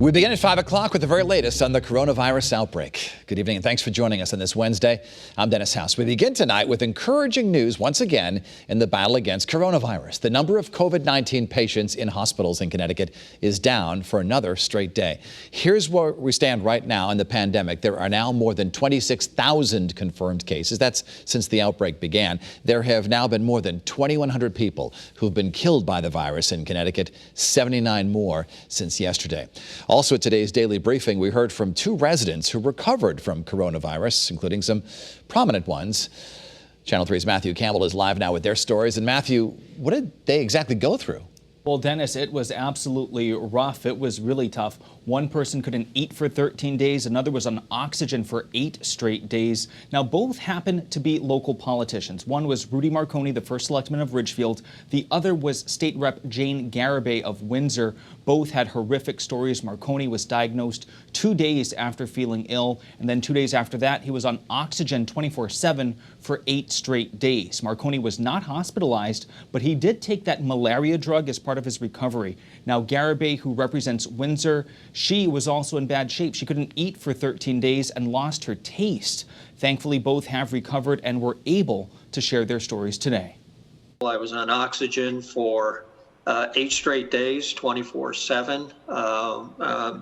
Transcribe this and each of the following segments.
We begin at 5 o'clock with the very latest on the coronavirus outbreak. Good evening and thanks for joining us on this Wednesday. I'm Dennis House. We begin tonight with encouraging news once again in the battle against coronavirus. The number of COVID-19 patients in hospitals in Connecticut is down for another straight day. Here's where we stand right now in the pandemic. There are now more than 26,000 confirmed cases. That's since the outbreak began. There have now been more than 2,100 people who've been killed by the virus in Connecticut, 79 more since yesterday. Also at today's daily briefing, we heard from two residents who recovered from coronavirus, including some prominent ones. Channel 3's Matthew Campbell is live now with their stories. And Matthew, what did they exactly go through? Well, Dennis, it was absolutely rough. It was really tough. One person couldn't eat for 13 days. Another was on oxygen for 8 straight days. Now, both happened to be local politicians. One was Rudy Marconi, the first selectman of Ridgefield. The other was State Rep Jane Garibay of Windsor. Both had horrific stories. Marconi was diagnosed 2 days after feeling ill. And then 2 days after that, he was on oxygen 24/7 for 8 straight days. Marconi was not hospitalized, but he did take that malaria drug as part of his recovery. Now, Garibay, who represents Windsor, she was also in bad shape. She couldn't eat for 13 days and lost her taste. Thankfully, both have recovered and were able to share their stories today. I was on oxygen for 8 straight days, 24/7.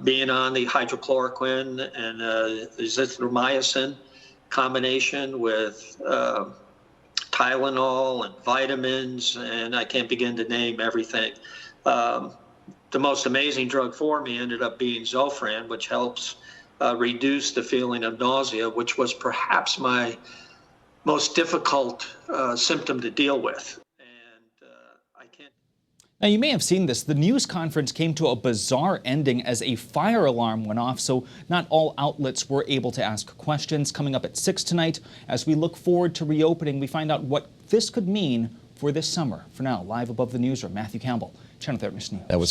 Being on the hydrochloroquine and azithromycin combination with Tylenol and vitamins, and I can't begin to name everything. The most amazing drug for me ended up being Zofran, which helps reduce the feeling of nausea, which was perhaps my most difficult symptom to deal with. Now, you may have seen this. The news conference came to a bizarre ending as a fire alarm went off, so not all outlets were able to ask questions. Coming up at 6 tonight, as we look forward to reopening, we find out what this could mean for this summer. For now, live above the newsroom, Matthew Campbell, Channel 13 News.